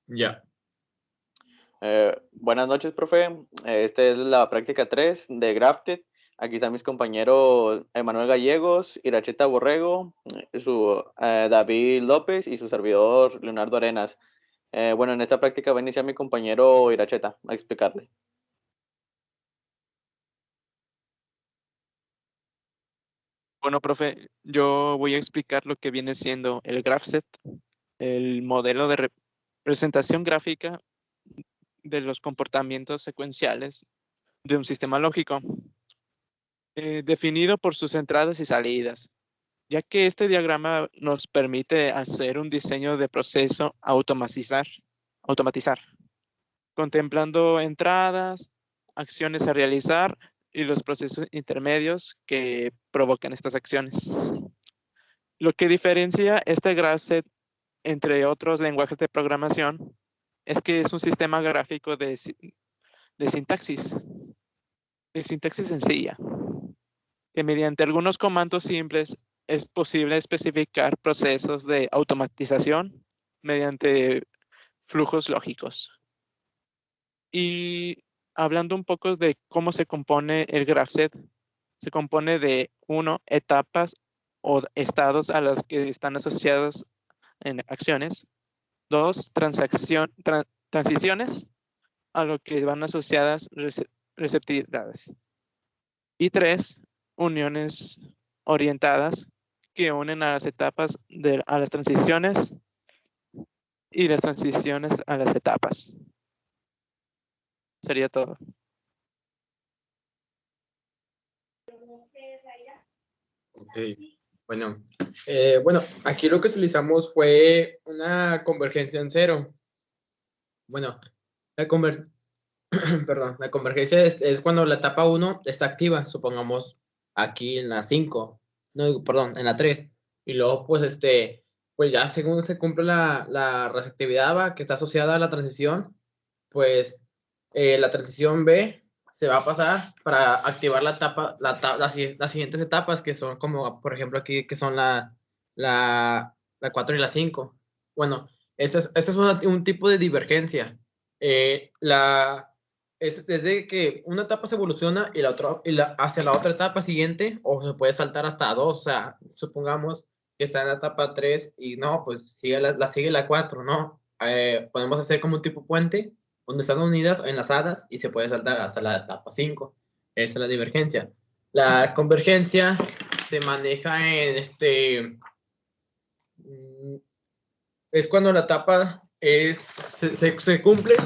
Ya. Buenas noches, profe. Esta es la práctica 3 de Grafted. Aquí están mis compañeros Emanuel Gallegos, Iracheta Borrego, David López y su servidor Leonardo Arenas. Bueno, en esta práctica va a iniciar mi compañero Iracheta a explicarle. Bueno, profe, yo voy a explicar lo que viene siendo el GraphSet, el modelo de representación gráfica de los comportamientos secuenciales de un sistema lógico, definido por sus entradas y salidas, ya que este diagrama nos permite hacer un diseño de proceso automatizar, contemplando entradas, acciones a realizar y los procesos intermedios que provocan estas acciones. Lo que diferencia este GraphSet entre otros lenguajes de programación es que es un sistema gráfico de sintaxis sencilla, que mediante algunos comandos simples es posible especificar procesos de automatización mediante flujos lógicos. Y hablando un poco de cómo se compone el GraphSet, se compone de etapas o estados a los que están asociados en acciones. 2, transiciones a lo que van asociadas receptividades. Y 3, uniones orientadas que unen a las etapas a las transiciones y las transiciones a las etapas. Sería todo. Ok. Bueno, aquí lo que utilizamos fue una convergencia en cero. Bueno, la perdón, la convergencia es cuando la etapa 1 está activa, supongamos aquí en la 5, no, perdón, en la 3. Y luego, pues ya según se cumple la receptividad que está asociada a la transición, pues la transición B se va a pasar para activar la etapa, las siguientes etapas que son como, por ejemplo, aquí que son la 4 y la 5. Bueno, ese es un tipo de divergencia. Eh, la, es desde que una etapa se evoluciona y la otra, hacia la otra etapa siguiente, o se puede saltar hasta dos. O sea, supongamos que está en la etapa 3 y no, pues sigue sigue la 4, ¿no? Podemos hacer como un tipo puente donde están unidas o enlazadas y se puede saltar hasta la etapa 5. Esa es la divergencia. La convergencia se maneja en es cuando la etapa se cumple,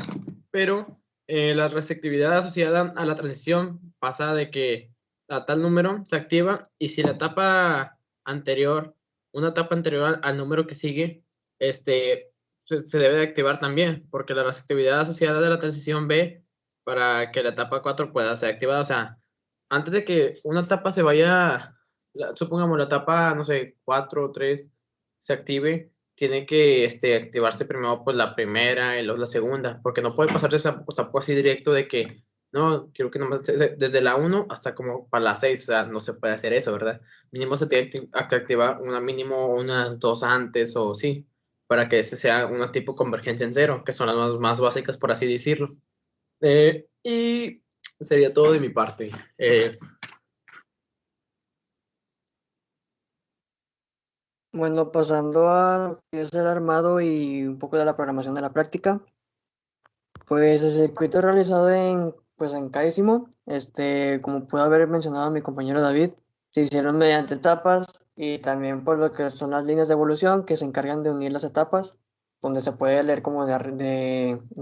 pero la receptividad asociada a la transición pasa de que a tal número se activa y si la etapa anterior, una etapa anterior al número que sigue, se debe de activar también, porque la receptividad asociada de la transición B para que la etapa 4 pueda ser activada, o sea, antes de que una etapa se vaya, supongamos la etapa, no sé, 4 o 3 se active, tiene que activarse primero pues la primera y luego la segunda, porque no puede pasar tampoco así directo de que, no, quiero que nomás desde la 1 hasta como para la 6, o sea, no se puede hacer eso, ¿verdad? Mínimo se tiene que activar mínimo unas dos antes o sí, para que ese sea una tipo convergencia en cero, que son las más básicas, por así decirlo. Y sería todo de mi parte. Bueno, pasando a lo que es el armado y un poco de la programación de la práctica, pues el circuito realizado en Caísimo, como pudo haber mencionado mi compañero David, se hicieron mediante etapas y también por lo que son las líneas de evolución que se encargan de unir las etapas, donde se puede leer como de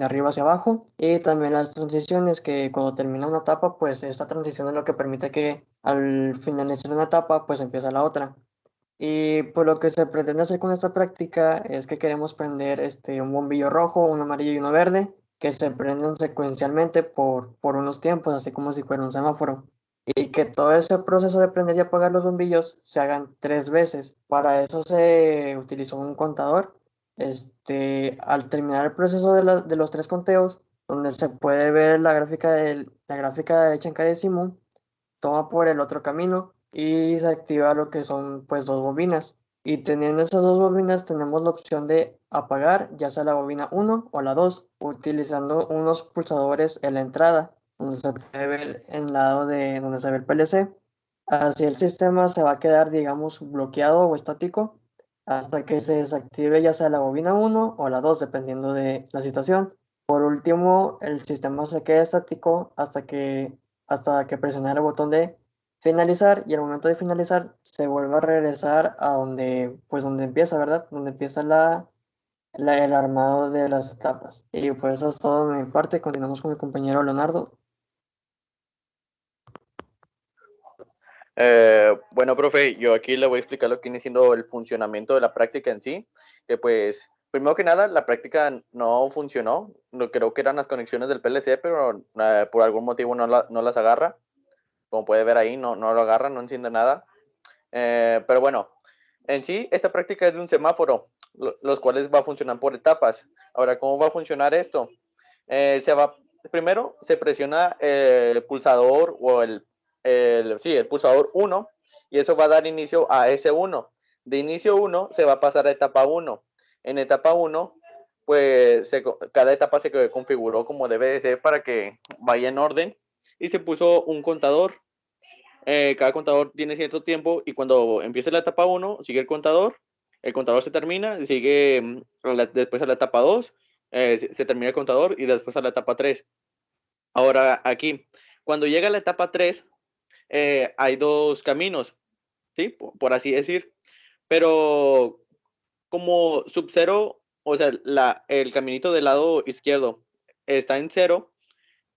arriba hacia abajo, y también las transiciones que cuando termina una etapa, pues esta transición es lo que permite que al finalizar una etapa, pues empieza la otra. Y pues lo que se pretende hacer con esta práctica es que queremos prender un bombillo rojo, un amarillo y uno verde, que se prenden secuencialmente por unos tiempos, así como si fuera un semáforo. Y que todo ese proceso de prender y apagar los bombillos se hagan 3 veces. Para eso se utilizó un contador. Al terminar el proceso de los 3 conteos, donde se puede ver la gráfica derecha en cada décimo, toma por el otro camino y se activa lo que son pues 2 bobinas. Y teniendo esas dos bobinas tenemos la opción de apagar ya sea la bobina 1 o la 2, utilizando unos pulsadores en la entrada, donde se puede ver en el lado de donde se ve el PLC. Así el sistema se va a quedar, digamos, bloqueado o estático hasta que se desactive ya sea la bobina 1 o la 2, dependiendo de la situación. Por último, el sistema se queda estático hasta que presionar el botón de finalizar, y al momento de finalizar se vuelve a regresar a donde, pues donde empieza, ¿verdad? Donde empieza el armado de las etapas. Y pues eso es todo de mi parte. Continuamos con mi compañero Leonardo. Bueno, profe, yo aquí le voy a explicar lo que viene siendo el funcionamiento de la práctica en sí, que pues, primero que nada, la práctica no funcionó, creo que eran las conexiones del PLC, pero por algún motivo no las agarra, como puede ver ahí, no lo agarra, no enciende nada, pero bueno, en sí, esta práctica es de un semáforo, los cuales va a funcionar por etapas. Ahora, ¿cómo va a funcionar esto? Primero se presiona el pulsador o el pulsador 1 y eso va a dar inicio a S1. De inicio 1 se va a pasar a etapa 1. En etapa 1, pues cada etapa se configuró como debe de ser para que vaya en orden y se puso un contador. Cada contador tiene cierto tiempo y cuando empieza la etapa 1, sigue el contador se termina, sigue después a la etapa 2, se termina el contador y después a la etapa 3. Ahora aquí, cuando llega a la etapa 3, hay dos caminos, ¿sí? Por así decir, pero como sub-0, o sea, el caminito del lado izquierdo está en 0,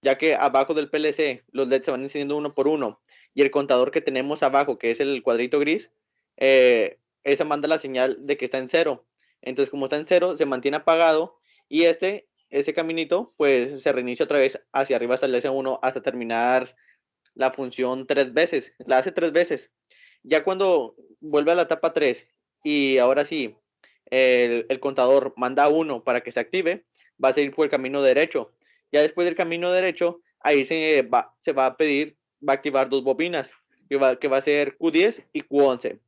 ya que abajo del PLC los LEDs se van encendiendo uno por uno y el contador que tenemos abajo, que es el cuadrito gris, esa manda la señal de que está en 0. Entonces, como está en 0, se mantiene apagado y ese caminito, pues se reinicia otra vez hacia arriba hasta el S1 hasta terminar la función 3 veces. La hace 3 veces. Ya cuando vuelve a la etapa 3 y ahora sí, el contador manda 1 para que se active, va a seguir por el camino derecho. Ya después del camino derecho, ahí se va a pedir, va a activar dos bobinas, que va a ser Q10 y Q11.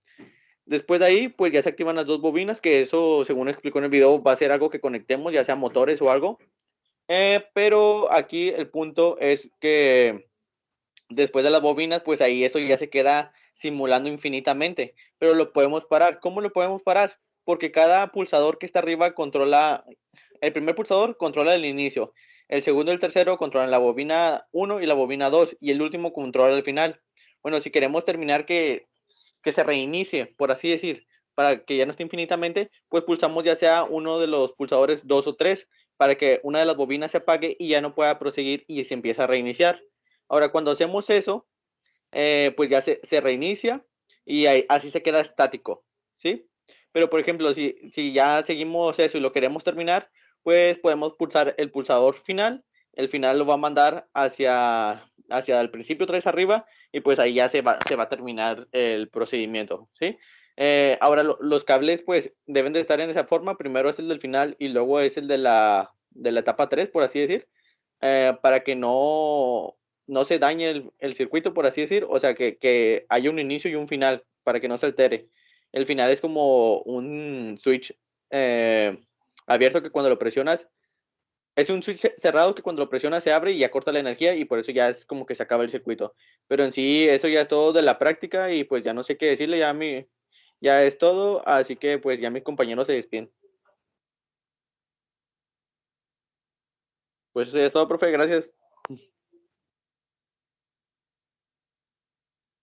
Después de ahí, pues ya se activan las dos bobinas, que eso, según explicó en el video, va a ser algo que conectemos, ya sea motores o algo. Pero aquí el punto es que después de las bobinas, pues ahí eso ya se queda simulando infinitamente, pero lo podemos parar. ¿Cómo lo podemos parar? Porque cada pulsador que está arriba controla, el primer pulsador controla el inicio, el segundo y el tercero controlan la bobina 1 y la bobina 2 y el último controla el final. Bueno, si queremos terminar que se reinicie, por así decir, para que ya no esté infinitamente, pues pulsamos ya sea uno de los pulsadores 2 o 3 para que una de las bobinas se apague y ya no pueda proseguir y se empieza a reiniciar. Ahora, cuando hacemos eso, pues ya se reinicia y así se queda estático, ¿sí? Pero, por ejemplo, si ya seguimos eso y lo queremos terminar, pues podemos pulsar el pulsador final. El final lo va a mandar hacia el principio otra vez arriba y pues ahí ya se va a terminar el procedimiento, ¿sí? Ahora, los cables pues deben de estar en esa forma. Primero es el del final y luego es el de la etapa 3, por así decir, para que no se dañe el circuito, por así decir, o sea, que haya un inicio y un final para que no se altere. El final es como un switch abierto que cuando lo presionas, es un switch cerrado que cuando lo presionas se abre y ya corta la energía y por eso ya es como que se acaba el circuito. Pero en sí, eso ya es todo de la práctica y pues ya no sé qué decirle, ya es todo, así que pues ya mis compañeros se despiden. Pues eso es todo, profe, gracias.